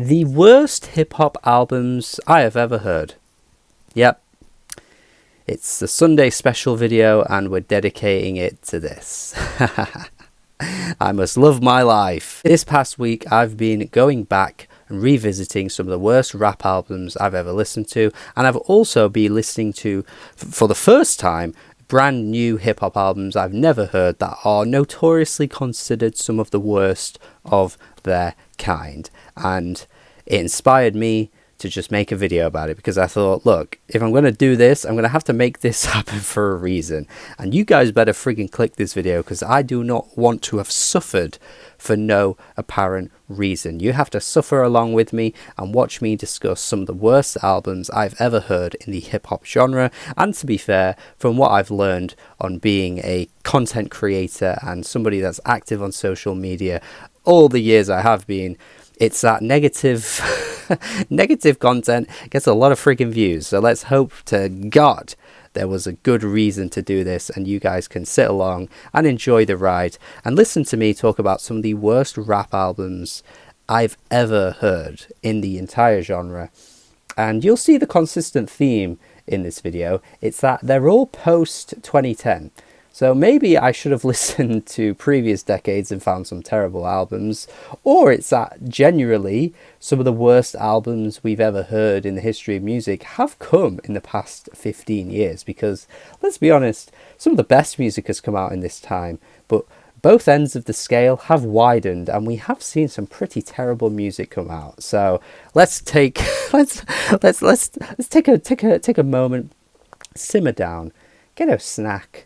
The worst hip-hop albums I have ever heard. Yep. It's the Sunday special video and we're dedicating it to this. I must love my life. This past week I've been going back and revisiting some of the worst rap albums I've ever listened to, and I've also been listening to, for the first time, brand new hip-hop albums I've never heard that are notoriously considered some of the worst of their kind. And it inspired me to just make a video about it, because I thought, look, if I'm going to do this, I'm going to have to make this happen for a reason. And you guys better friggin' click this video, because I do not want to have suffered for no apparent reason. You have to suffer along with me and watch me discuss some of the worst albums I've ever heard in the hip-hop genre. And to be fair, from what I've learned on being a content creator and somebody that's active on social media all the years I have been, it's that negative negative content gets a lot of freaking views. So let's hope to God there was a good reason to do this, and you guys can sit along and enjoy the ride and listen to me talk about some of the worst rap albums I've ever heard in the entire genre. And you'll see the consistent theme in this video. It's that they're all post 2010. So maybe I should have listened to previous decades and found some terrible albums, or it's that generally some of the worst albums we've ever heard in the history of music have come in the past 15 years, because let's be honest, some of the best music has come out in this time, but both ends of the scale have widened and we have seen some pretty terrible music come out. So let's take a moment, simmer down, get a snack,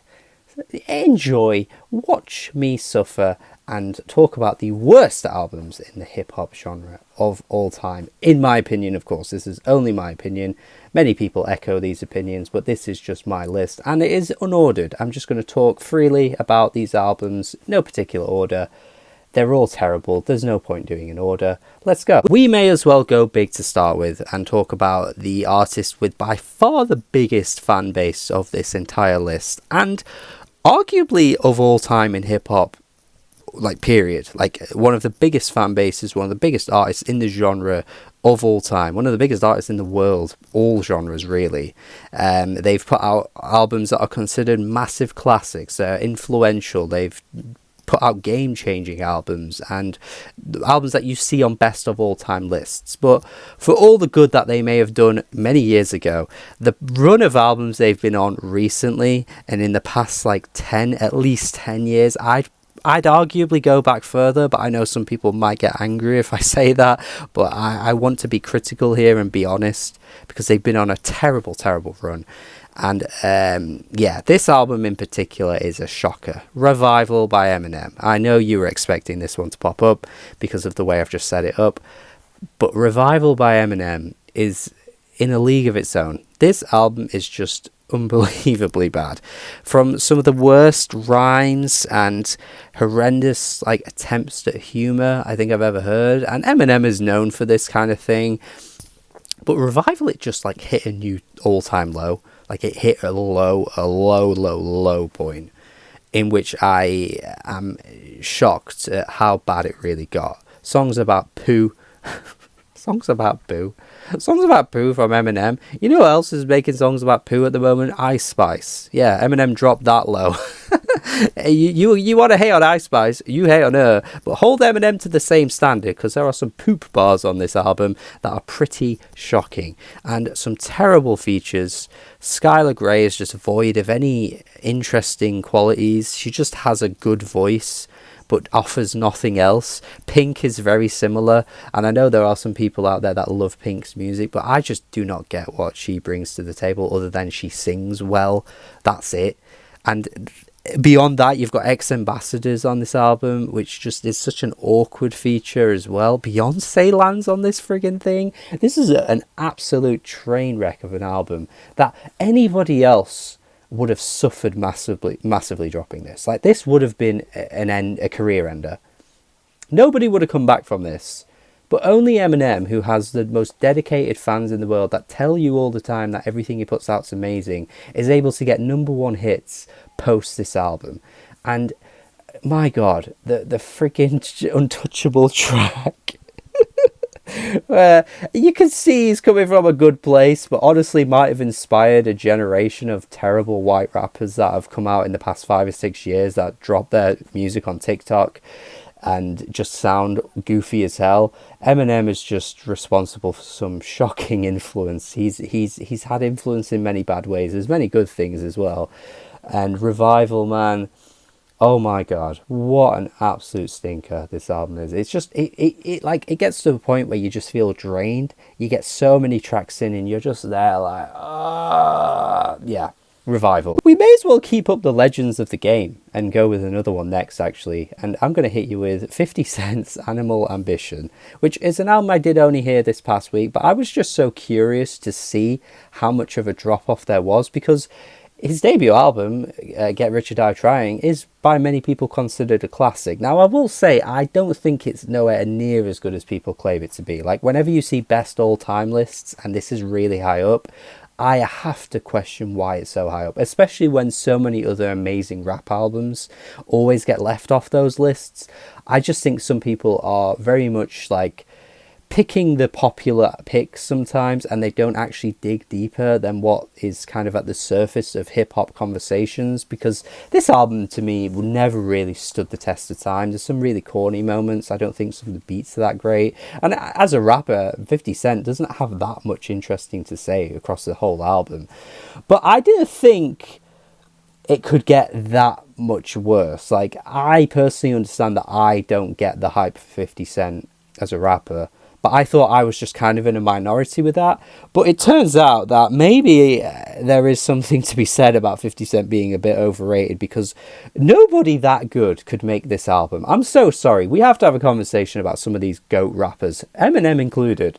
enjoy, watch me suffer, and talk about the worst albums in the hip-hop genre of all time. In my opinion, of course, this is only my opinion. Many people echo these opinions, but this is just my list, and it is unordered. I'm just going to talk freely about these albums, no particular order. They're all terrible. There's no point doing an order. Let's go. We may as well go big to start with and talk about the artist with by far the biggest fan base of this entire list, and arguably of all time in hip-hop, like period. Like one of the biggest fan bases, one of the biggest artists in the genre of all time, one of the biggest artists in the world, all genres really. They've put out albums that are considered massive classics. They're influential. They've put out game-changing albums and albums that you see on best of all-time lists. But for all the good that they may have done many years ago, the run of albums they've been on recently and in the past at least 10 years, I'd arguably go back further, but I know some people might get angry if I say that, but I want to be critical here and be honest, because they've been on a terrible, terrible run. And this album in particular is a shocker. Revival by Eminem. I know you were expecting this one to pop up because of the way I've just set it up, but Revival by Eminem is in a league of its own. This album is just unbelievably bad. From some of the worst rhymes and horrendous attempts at humor I think I've ever heard, and Eminem is known for this kind of thing, but Revival, it just hit a new all-time low. It hit a low point in which I am shocked at how bad it really got. Songs about poo. Songs about poo from Eminem. You know who else is making songs about poo at the moment? Ice Spice. Yeah, Eminem dropped that low. You want to hate on Ice Spice, you hate on her, but hold Eminem to the same standard, because there are some poop bars on this album that are pretty shocking, and some terrible features. Skylar Grey is just void of any interesting qualities. She just has a good voice but offers nothing else. Pink is very similar, and I know there are some people out there that love Pink's music, but I just do not get what she brings to the table other than she sings well. That's it. And beyond that, you've got Ex-Ambassadors on this album, which just is such an awkward feature as well. Beyonce lands on this friggin' thing. This is an absolute train wreck of an album that anybody else would have suffered massively dropping this. This would have been a career ender. Nobody would have come back from this. But only Eminem, who has the most dedicated fans in the world that tell you all the time that everything he puts out's amazing, is able to get #1 hits post this album. And my God, the freaking Untouchable track You can see he's coming from a good place, but honestly might have inspired a generation of terrible white rappers that have come out in the past 5 or 6 years that drop their music on TikTok and just sound goofy as hell. Eminem is just responsible for some shocking influence. He's had influence in many bad ways. There's many good things as well. And Revival, man, oh my god, what an absolute stinker this album is. It's just it gets to the point where you just feel drained. You get so many tracks in and you're just there like, yeah. Revival. We may as well keep up the legends of the game and go with another one next, actually. And I'm going to hit you with 50 Cent's Animal Ambition, which is an album I did only hear this past week, but I was just so curious to see how much of a drop-off there was, because his debut album, Get Rich or Die Trying, is by many people considered a classic. Now, I will say, I don't think it's nowhere near as good as people claim it to be. Like, whenever you see best all-time lists, and this is really high up, I have to question why it's so high up, especially when so many other amazing rap albums always get left off those lists. I just think some people are very much like picking the popular picks sometimes, and they don't actually dig deeper than what is kind of at the surface of hip-hop conversations, because this album to me never really stood the test of time. There's some really corny moments. I don't think some of the beats are that great, and as a rapper, 50 Cent doesn't have that much interesting to say across the whole album. But I didn't think it could get that much worse. Like, I personally understand that I don't get the hype for 50 Cent as a rapper, but I thought I was just kind of in a minority with that. But it turns out that maybe there is something to be said about 50 Cent being a bit overrated, because nobody that good could make this album. I'm so sorry. We have to have a conversation about some of these GOAT rappers, Eminem included.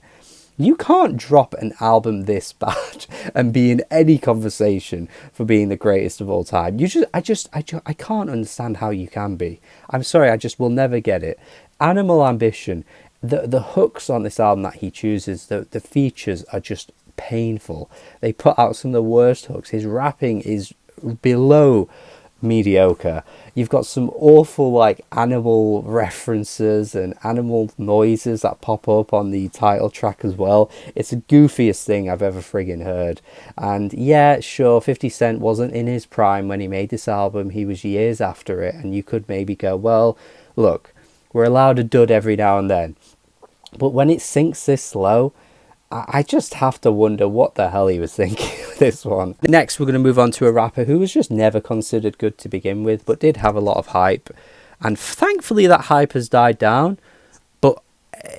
You can't drop an album this bad and be in any conversation for being the greatest of all time. I can't understand how you can be. I'm sorry, I just will never get it. Animal Ambition. The hooks on this album that he chooses, the features are just painful. They put out some of the worst hooks. His rapping is below mediocre. You've got some awful like animal references and animal noises that pop up on the title track as well. It's the goofiest thing I've ever friggin' heard. And yeah, sure, 50 Cent wasn't in his prime when he made this album. He was years after it, and you could maybe go, well, look, we're allowed a dud every now and then. But when it sinks this low, I just have to wonder what the hell he was thinking with this one. Next, we're going to move on to a rapper who was just never considered good to begin with, but did have a lot of hype. And thankfully that hype has died down, but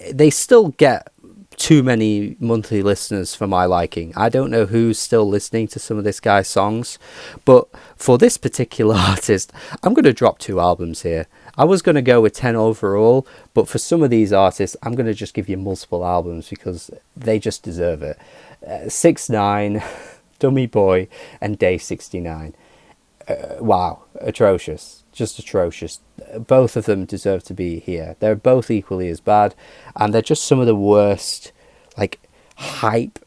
they still get too many monthly listeners for my liking. I don't know who's still listening to some of this guy's songs, but for this particular artist, I'm going to drop 2 albums here. I was going to go with 10 overall, but for some of these artists, I'm going to just give you multiple albums because they just deserve it. 6ix9ine, Dummy Boy, and Day 69. Wow, atrocious. Just atrocious. Both of them deserve to be here. They're both equally as bad, and they're just some of the worst, like, hype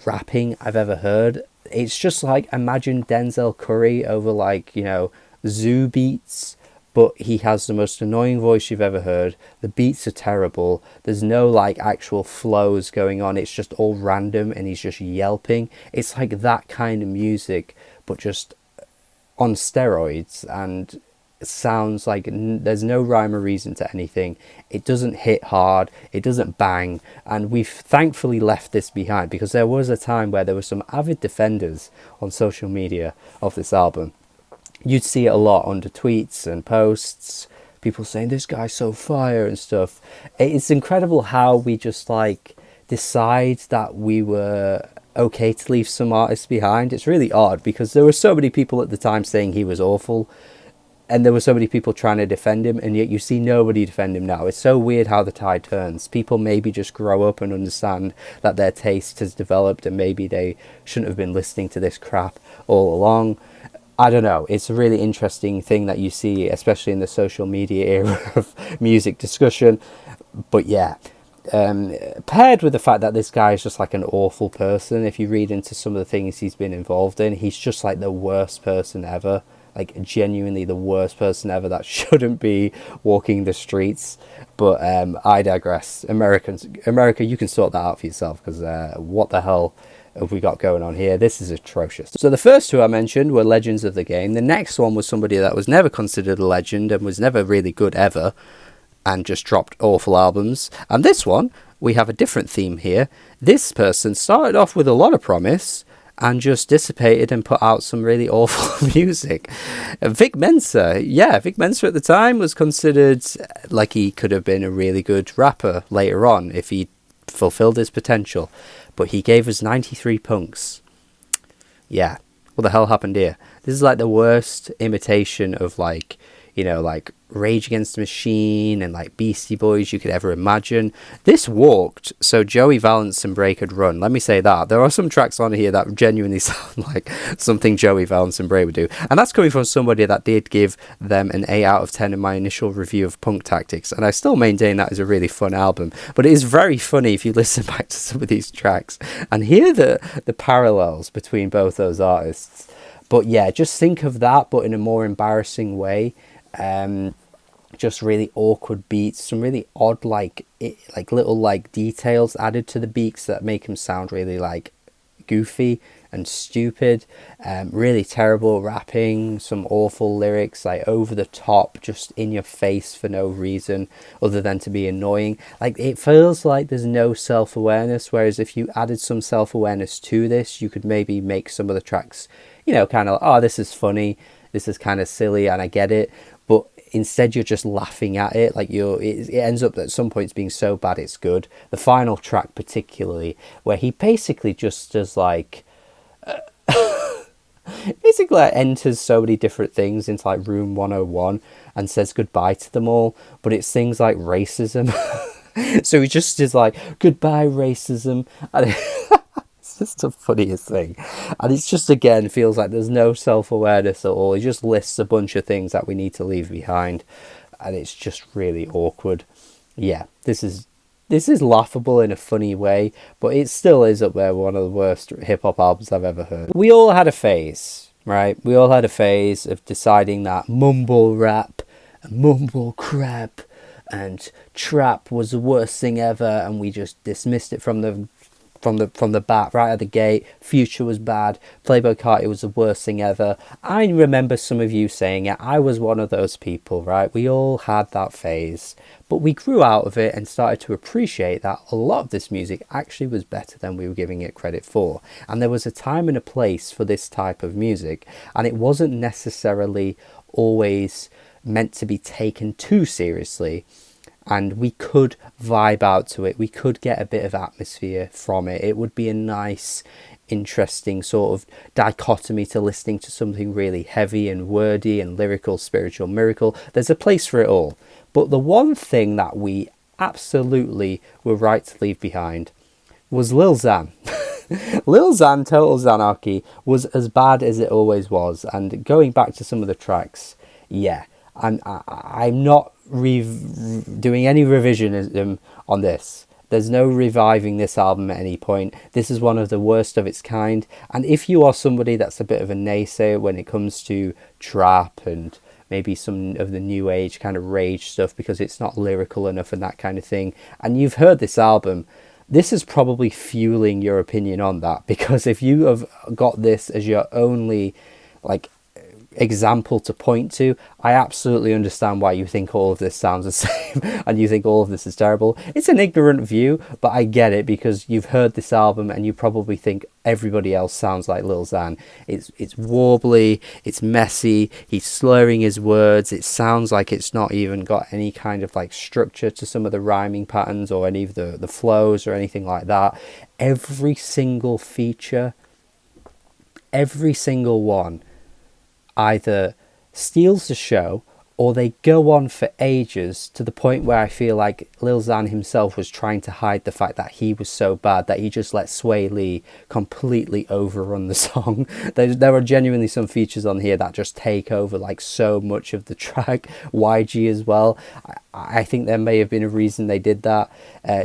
rapping I've ever heard. It's just like, imagine Denzel Curry over, like, you know, zoo beats, but he has the most annoying voice you've ever heard. The beats are terrible. There's no, like, actual flows going on. It's just all random, and he's just yelping. It's like that kind of music, but just on steroids, and it sounds like there's no rhyme or reason to anything. It doesn't hit hard, it doesn't bang, and we've thankfully left this behind, because there was a time where there were some avid defenders on social media of this album. You'd see it a lot under tweets and posts, people saying this guy's so fire and stuff. It's incredible how we just like decide that we were okay to leave some artists behind. It's really odd, because there were so many people at the time saying he was awful, and there were so many people trying to defend him, and yet you see nobody defend him now. It's so weird how the tide turns. People maybe just grow up and understand that their taste has developed, and maybe they shouldn't have been listening to this crap all along. I don't know. It's a really interesting thing that you see, especially in the social media era of music discussion. But yeah, paired with the fact that this guy is just like an awful person. If you read into some of the things he's been involved in, he's just like the worst person ever. like genuinely the worst person ever that shouldn't be walking the streets. But I digress. America, you can sort that out for yourself, because what the hell have we got going on here? This is atrocious. So the first two I mentioned were legends of the game. The next one was somebody that was never considered a legend and was never really good ever, and just dropped awful albums. And this one, we have a different theme here. This person started off with a lot of promise and just dissipated and put out some really awful music. Vic Mensa. Yeah, Vic Mensa at the time was considered like he could have been a really good rapper later on if he fulfilled his potential. But he gave us 93 Punks. Yeah, what the hell happened here? This is like the worst imitation of like, you know, like Rage Against the Machine and like Beastie Boys you could ever imagine. This walked so Joey Valance and Bray could run. Let me say that. There are some tracks on here that genuinely sound like something Joey Valance and Bray would do. And that's coming from somebody that did give them an 8 out of 10 in my initial review of Punk Tactics. And I still maintain that is a really fun album. But it is very funny if you listen back to some of these tracks and hear the parallels between both those artists. But yeah, just think of that, but in a more embarrassing way. Just really awkward beats, some really odd like little like details added to the beats that make them sound really like goofy and stupid. Really terrible rapping, some awful lyrics, like over the top, just in your face for no reason other than to be annoying. Like, it feels like there's no self-awareness, whereas if you added some self-awareness to this, you could maybe make some of the tracks, you know, kind of, oh, this is funny, this is kind of silly, and I get it. But instead you're just laughing at it. Like, it ends up at some points being so bad it's good. The final track particularly, where he basically just does like basically like enters so many different things into like room 101 and says goodbye to them all, but it's things like racism. So he just is like, goodbye racism, and it's just the funniest thing. And it's just, again, feels like there's no self-awareness at all. He just lists a bunch of things that we need to leave behind, and it's just really awkward. Yeah, this is laughable in a funny way, but it still is up there, one of the worst hip-hop albums I've ever heard. We all had a phase, right? We all had a phase of deciding that mumble rap, mumble crap, and trap was the worst thing ever, and we just dismissed it from the bat, right at the gate. Future was bad. Playboi Carti was the worst thing ever. I remember some of you saying it. I was one of those people, right? We all had that phase, but we grew out of it and started to appreciate that a lot of this music actually was better than we were giving it credit for. And there was a time and a place for this type of music, and it wasn't necessarily always meant to be taken too seriously. And we could vibe out to it. We could get a bit of atmosphere from it. It would be a nice, interesting sort of dichotomy to listening to something really heavy and wordy and lyrical, spiritual miracle. There's a place for it all. But the one thing that we absolutely were right to leave behind was Lil Xan. Lil Xan, Total Xanarchy, was as bad as it always was. And going back to some of the tracks, yeah, I'm not doing any revisionism on this. There's no reviving this album at any point. This is one of the worst of its kind. And if you are somebody that's a bit of a naysayer when it comes to trap and maybe some of the new age kind of rage stuff because it's not lyrical enough and that kind of thing, and you've heard this album, this is probably fueling your opinion on that, because if you have got this as your only like example to point to, I absolutely understand why you think all of this sounds the same and you think all of this is terrible. It's an ignorant view, but I get it, because you've heard this album and you probably think everybody else sounds like Lil Xan. It's warbly, it's messy, he's slurring his words, it sounds like it's not even got any kind of like structure to some of the rhyming patterns or any of the flows or anything like that. Every single feature, every single one, either steals the show or they go on for ages, to the point where I feel like Lil Xan himself was trying to hide the fact that he was so bad that he just let Sway Lee completely overrun the song. There are genuinely some features on here that just take over like so much of the track. YG as well. I think there may have been a reason they did that.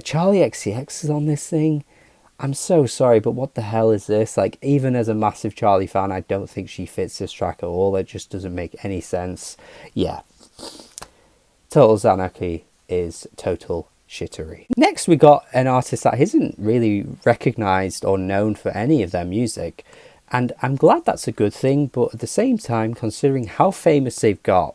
Charlie XCX is on this thing. I'm so sorry, but what the hell is this? Like, even as a massive Charlie fan, I don't think she fits this track at all. It just doesn't make any sense. Yeah, Total Anarchy is total shittery. Next, we got an artist that isn't really recognised or known for any of their music. And I'm glad that's a good thing, but at the same time, considering how famous they've got,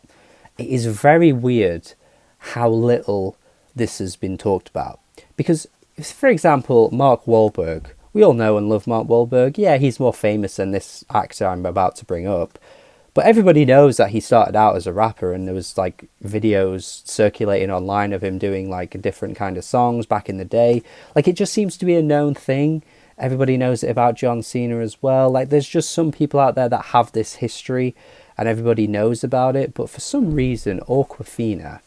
it is very weird how little this has been talked about. Because, for example, Mark Wahlberg, we all know and love Mark Wahlberg. Yeah, he's more famous than this actor I'm about to bring up. But everybody knows that he started out as a rapper, and there was like videos circulating online of him doing like different kind of songs back in the day. Like, it just seems to be a known thing. Everybody knows it about John Cena as well. Like, there's just some people out there that have this history and everybody knows about it. But for some reason, Aquafina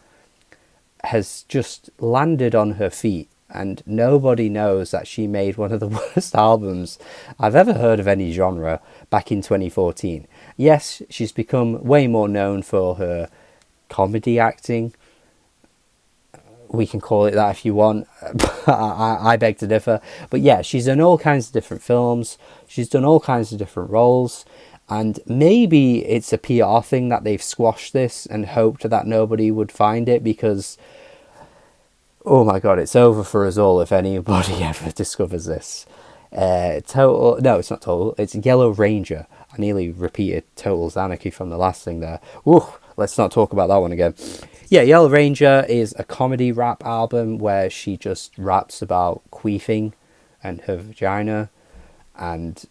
has just landed on her feet, and nobody knows that she made one of the worst albums I've ever heard of any genre back in 2014. Yes, she's become way more known for her comedy acting. We can call it that if you want. I beg to differ. But yeah, she's done all kinds of different films. She's done all kinds of different roles. And maybe it's a PR thing that they've squashed this and hoped that nobody would find it, because, oh my god, it's over for us all if anybody ever discovers this. No, it's not Total. It's Yellow Ranger. I nearly repeated Total Anarchy from the last thing there. Ooh, let's not talk about that one again. Yeah, Yellow Ranger is a comedy rap album where she just raps about queefing and her vagina and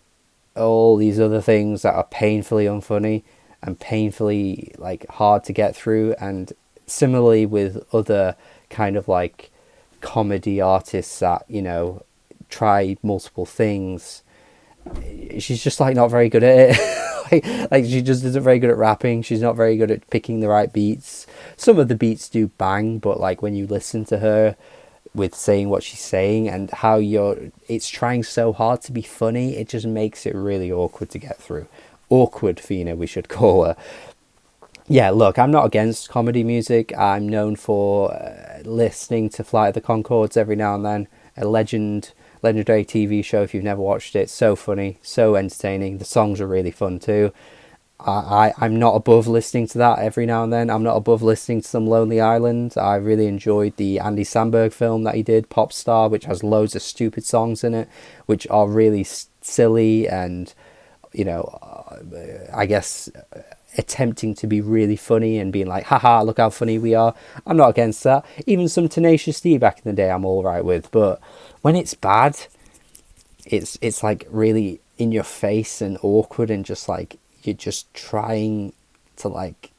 all these other things that are painfully unfunny and painfully like hard to get through. And similarly with other kind of like comedy artists that, you know, try multiple things, she's just like not very good at it. like she just isn't very good at rapping. She's not very good at picking the right beats. Some of the beats do bang, but like when you listen to her with saying what she's saying and how it's trying so hard to be funny, it just makes it really awkward to get through. Awkward Fina, we should call her. Yeah, look, I'm not against comedy music. I'm known for listening to Flight of the Conchords every now and then. A legendary TV show if you've never watched it. So funny, so entertaining. The songs are really fun too. I'm not above listening to that every now and then. I'm not above listening to some Lonely Island. I really enjoyed the Andy Samberg film that he did, Pop Star, which has loads of stupid songs in it, which are really silly and, you know, I guess attempting to be really funny and being like, haha, look how funny we are. I'm not against that. Even some Tenacious D back in the day I'm all right with. But when it's bad, it's like really in your face and awkward and just like you're just trying to like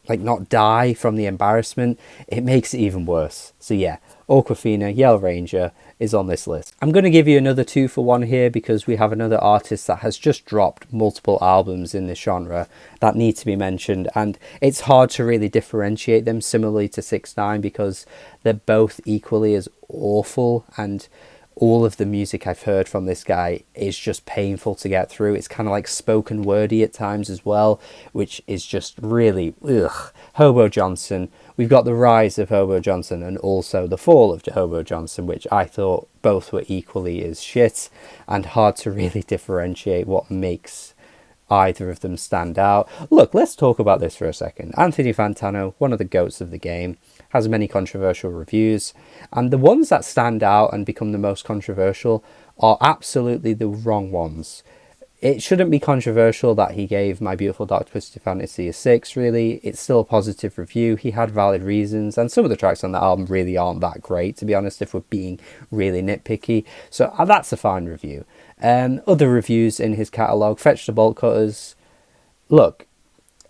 not die from the embarrassment. It makes it even worse. So yeah, Aquafina, Yellow Ranger is on this list. I'm going to give you another 2 for 1 here because we have another artist that has just dropped multiple albums in this genre that need to be mentioned, and it's hard to really differentiate them similarly to 6ix9ine because they're both equally as awful, and all of the music I've heard from this guy is just painful to get through. It's kind of like spoken wordy at times as well, which is just really ugh. Hobo Johnson. We've got the rise of Hobo Johnson and also the fall of Hobo Johnson, which I thought both were equally as shit and hard to really differentiate what makes either of them stand out. Look, let's talk about this for a second. Anthony Fantano, one of the GOATs of the game, has many controversial reviews, and the ones that stand out and become the most controversial are absolutely the wrong ones. It shouldn't be controversial that he gave My Beautiful Dark Twisted Fantasy a 6, really. It's still a positive review. He had valid reasons, and some of the tracks on that album really aren't that great, to be honest, if we're being really nitpicky. So that's a fine review. Other reviews in his catalogue, Fetch the Bolt Cutters. Look,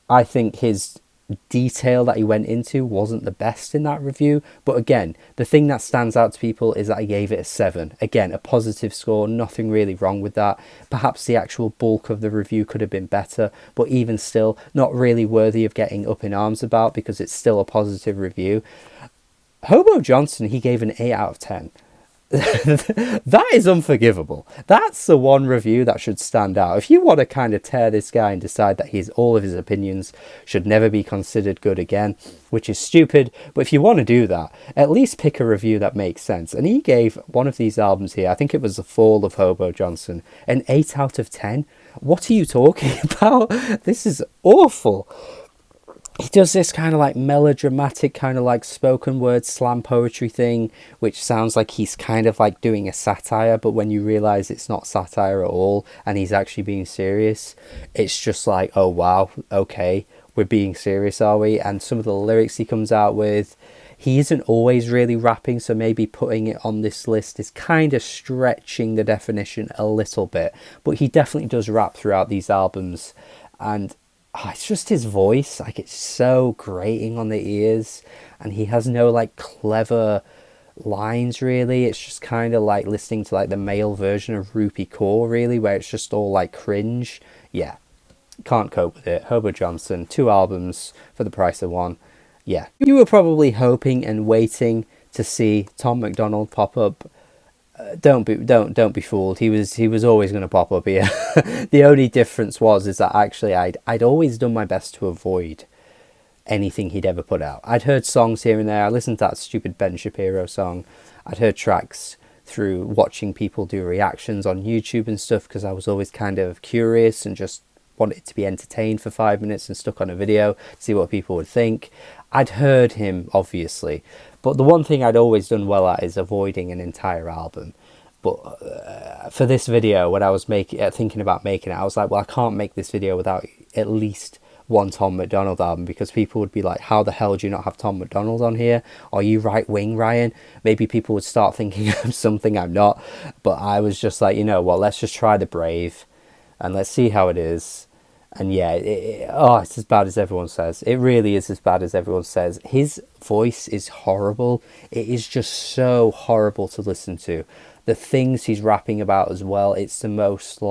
I think his detail that he went into wasn't the best in that review, but again, the thing that stands out to people is that he gave it a 7. Again, a positive score, nothing really wrong with that. Perhaps the actual bulk of the review could have been better, but even still, not really worthy of getting up in arms about because it's still a positive review. Hobo Johnson, he gave an 8 out of 10. That is unforgivable. That's the one review that should stand out. If you want to kind of tear this guy and decide that all of his opinions should never be considered good again, which is stupid, but if you want to do that, at least pick a review that makes sense. And he gave one of these albums here, I think it was The Fall of Hobo Johnson, an 8 out of 10. What are you talking about? This is awful. He does this kind of like melodramatic kind of like spoken word slam poetry thing, which sounds like he's kind of like doing a satire, but when you realize it's not satire at all and he's actually being serious, it's just like, oh wow, okay, we're being serious, are we? And some of the lyrics he comes out with, he isn't always really rapping, so maybe putting it on this list is kind of stretching the definition a little bit, but he definitely does rap throughout these albums. And it's just his voice, like it's so grating on the ears, and he has no like clever lines really. It's just kind of like listening to like the male version of Rupi Kaur really, where it's just all like cringe. Yeah, can't cope with it. Hobo Johnson, 2 albums for the price of 1. Yeah, you were probably hoping and waiting to see Tom McDonald pop up. Don't be fooled. He was always going to pop up here. The only difference is that actually I'd always done my best to avoid anything he'd ever put out. I'd heard songs here and there. I listened to that stupid Ben Shapiro song. I'd heard tracks through watching people do reactions on YouTube and stuff, because I was always kind of curious and just wanted to be entertained for 5 minutes and stuck on a video to see what people would think. I'd heard him, obviously, but the one thing I'd always done well at is avoiding an entire album. But for this video, when I was thinking about making it, I was like, well, I can't make this video without at least one Tom McDonald album, because people would be like, how the hell do you not have Tom McDonald on here? Are you right wing, Ryan? Maybe people would start thinking I'm something I'm not. But I was just like, you know what, let's just try the brave and let's see how it is. And yeah, it's as bad as everyone says. It really is as bad as everyone says. His voice is horrible. It is just so horrible to listen to. The things he's rapping about as well, it's the most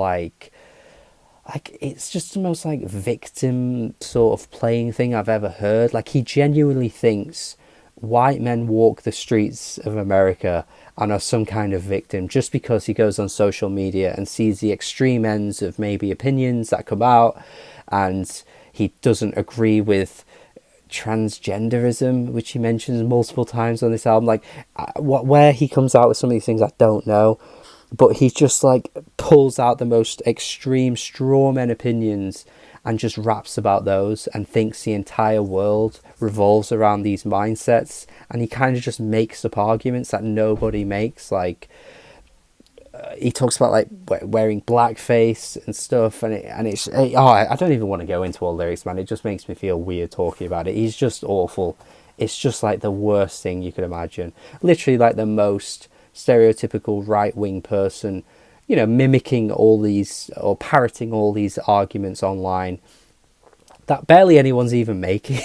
it's just the most like victim sort of playing thing I've ever heard. Like, he genuinely thinks white men walk the streets of America and are some kind of victim just because he goes on social media and sees the extreme ends of maybe opinions that come out, and he doesn't agree with transgenderism, which he mentions multiple times on this album. Like, where he comes out with some of these things, I don't know, but he just like pulls out the most extreme straw man opinions and just raps about those and thinks the entire world revolves around these mindsets, and he kind of just makes up arguments that nobody makes. Like, he talks about like wearing blackface and stuff, and I don't even want to go into all lyrics, man. It just makes me feel weird talking about it. He's just awful. It's just like the worst thing you could imagine. Literally like the most stereotypical right-wing person, you know, mimicking all these or parroting all these arguments online that barely anyone's even making.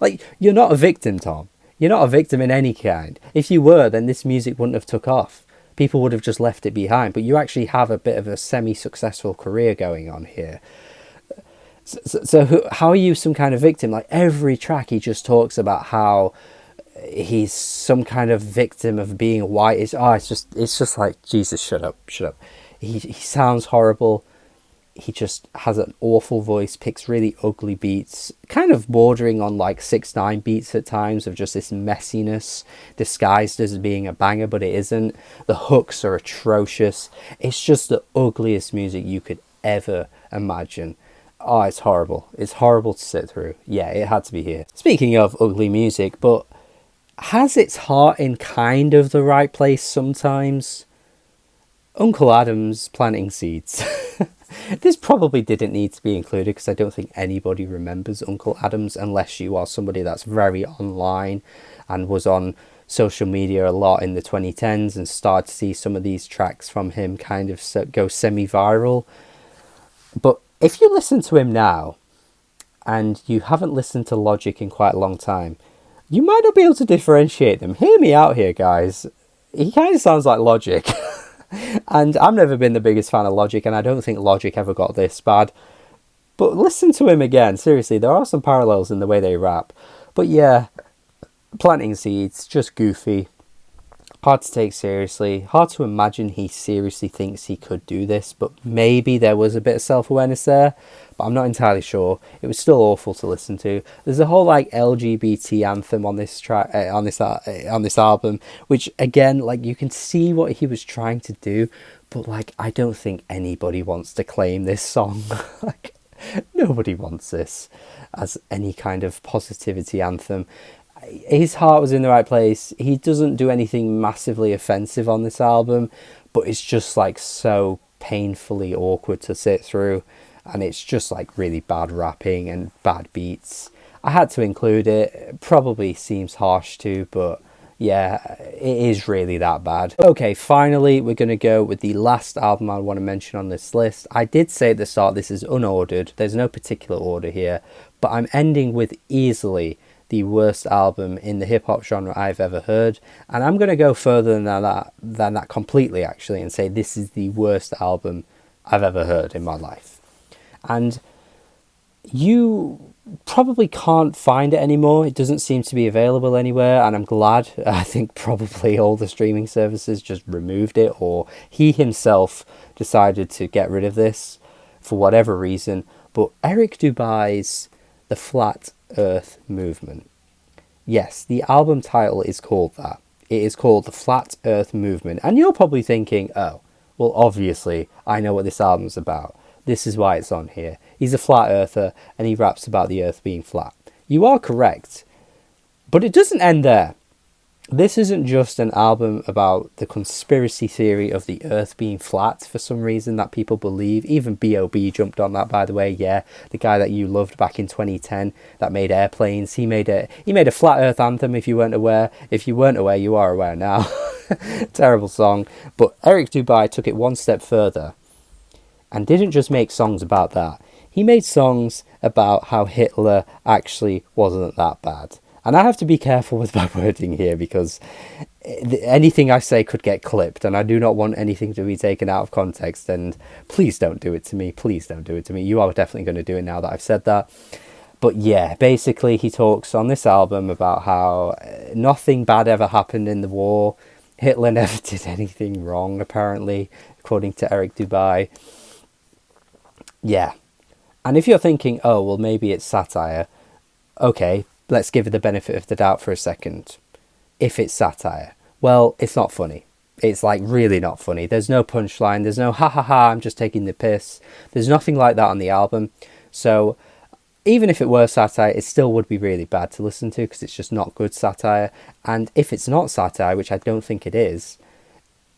Like, you're not a victim, Tom. You're not a victim in any kind. If you were, then this music wouldn't have took off. People would have just left it behind. But you actually have a bit of a semi-successful career going on here. So how are you some kind of victim? Like, every track he just talks about how he's some kind of victim of being white. It's just like, Jesus, shut up. He sounds horrible. He just has an awful voice, picks really ugly beats, kind of bordering on like 6ix9ine beats at times, of just this messiness disguised as being a banger, but it isn't. The hooks are atrocious. It's just the ugliest music you could ever imagine. It's horrible. It's horrible to sit through. Yeah, it had to be here. Speaking of ugly music, but has its heart in kind of the right place sometimes. Uncle Adam's Planting Seeds. This probably didn't need to be included because I don't think anybody remembers Uncle Adams unless you are somebody that's very online and was on social media a lot in the 2010s and started to see some of these tracks from him kind of go semi-viral. But if you listen to him now and you haven't listened to Logic in quite a long time, you might not be able to differentiate them. Hear me out here, guys. He kind of sounds like Logic. And I've never been the biggest fan of Logic, and I don't think Logic ever got this bad. But listen to him again. Seriously, there are some parallels in the way they rap. But yeah, Planting Seeds, just goofy. Hard to take seriously. Hard to imagine he seriously thinks he could do this, but maybe there was a bit of self-awareness there, but I'm not entirely sure. It was still awful to listen to. There's a whole like LGBT anthem on this track, on this album, which again, like, you can see what he was trying to do, but like, I don't think anybody wants to claim this song. Like, nobody wants this as any kind of positivity anthem. His heart was in the right place. He doesn't do anything massively offensive on this album, but it's just like so painfully awkward to sit through, and it's just like really bad rapping and bad beats. I had to include it. Probably seems harsh too, but yeah, it is really that bad. Okay, finally, we're going to go with the last album I want to mention on this list. I did say at the start this is unordered. There's no particular order here, but I'm ending with easily the worst album in the hip-hop genre I've ever heard, and I'm going to go further than that completely, actually, and say this is the worst album I've ever heard in my life. And you probably can't find it anymore. It doesn't seem to be available anywhere, and I'm glad. I think probably all the streaming services just removed it, or he himself decided to get rid of this for whatever reason. But Eric Dubai's The Flat Earth Movement. Yes, the album title is called that. It is called The Flat Earth Movement. And you're probably thinking, oh, well, obviously, I know what this album's about. This is why it's on here. He's a flat earther and he raps about the earth being flat. You are correct. But it doesn't end there. This isn't just an album about the conspiracy theory of the earth being flat for some reason that people believe. Even B.O.B. jumped on that, by the way. Yeah, the guy that you loved back in 2010 that made Airplanes. He made a flat earth anthem, if you weren't aware. If you weren't aware, you are aware now. Terrible song. But Eric Dubai took it one step further and didn't just make songs about that. He made songs about how Hitler actually wasn't that bad. And I have to be careful with my wording here because anything I say could get clipped, and I do not want anything to be taken out of context. And please don't do it to me. Please don't do it to me. You are definitely going to do it now that I've said that. But yeah, basically he talks on this album about how nothing bad ever happened in the war. Hitler never did anything wrong, apparently, according to Eric Dubai. Yeah. And if you're thinking, oh, well, maybe it's satire. Okay, let's give it the benefit of the doubt for a second. If it's satire, well, it's not funny. It's like really not funny. There's no punchline. There's no ha ha ha, I'm just taking the piss. There's nothing like that on the album. So even if it were satire, it still would be really bad to listen to because it's just not good satire. And if it's not satire, which I don't think it is,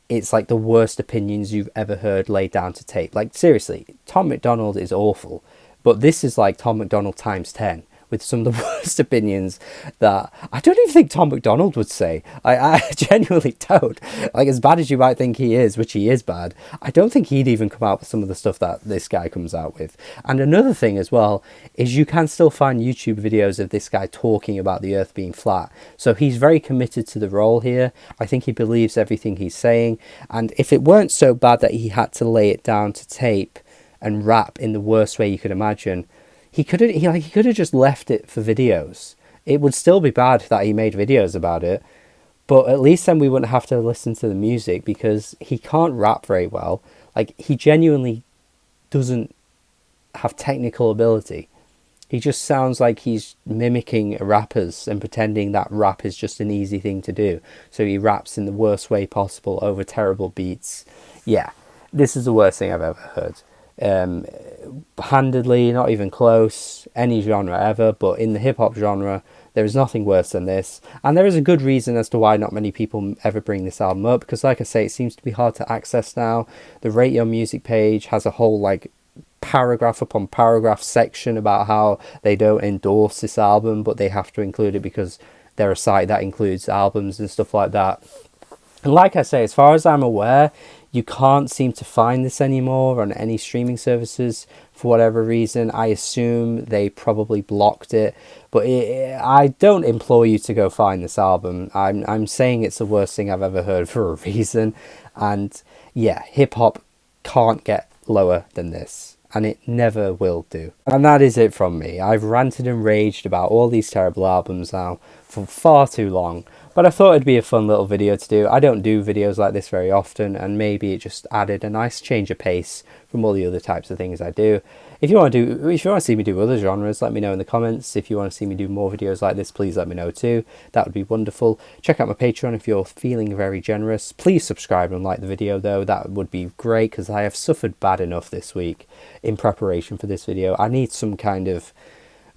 it's like the worst opinions you've ever heard laid down to tape. Like, seriously, Tom McDonald is awful, but this is like Tom McDonald times 10. With some of the worst opinions that I don't even think Tom McDonald would say. I genuinely don't. Like, as bad as you might think he is, which he is bad, I don't think he'd even come out with some of the stuff that this guy comes out with. And another thing as well is you can still find YouTube videos of this guy talking about the earth being flat. So he's very committed to the role here. I think he believes everything he's saying. And if it weren't so bad that he had to lay it down to tape and rap in the worst way you could imagine, he could have just left it for videos. It would still be bad that he made videos about it, but at least then we wouldn't have to listen to the music because he can't rap very well. Like, he genuinely doesn't have technical ability. He just sounds like he's mimicking rappers and pretending that rap is just an easy thing to do. So he raps in the worst way possible over terrible beats. Yeah, this is the worst thing I've ever heard. Handedly, not even close, any genre ever, but in the hip-hop genre there is nothing worse than this, and there is a good reason as to why not many people ever bring this album up, because like I say, it seems to be hard to access now. The Rate Your Music page has a whole like paragraph upon paragraph section about how they don't endorse this album, but they have to include it because they're a site that includes albums and stuff like that. And like I say, as far as I'm aware, you can't seem to find this anymore on any streaming services for whatever reason. I assume they probably blocked it, but I don't implore you to go find this album. I'm saying it's the worst thing I've ever heard for a reason. And yeah, hip-hop can't get lower than this, and it never will do. And that is it from me. I've ranted and raged about all these terrible albums now for far too long. But I thought it'd be a fun little video to do. I don't do videos like this very often, and maybe it just added a nice change of pace from all the other types of things I do. If you want to see me do other genres, let me know in the comments. If you want to see me do more videos like this, please let me know too. That would be wonderful. Check out my Patreon if you're feeling very generous. Please subscribe and like the video though. That would be great, because I have suffered bad enough this week in preparation for this video. I need some kind of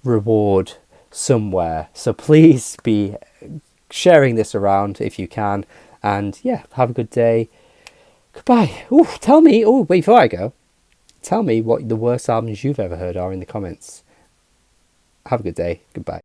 reward somewhere. So please be sharing this around if you can. And yeah, have a good day. Goodbye. Tell me, wait, before I go, tell me what the worst albums you've ever heard are in the comments. Have a good day. Goodbye.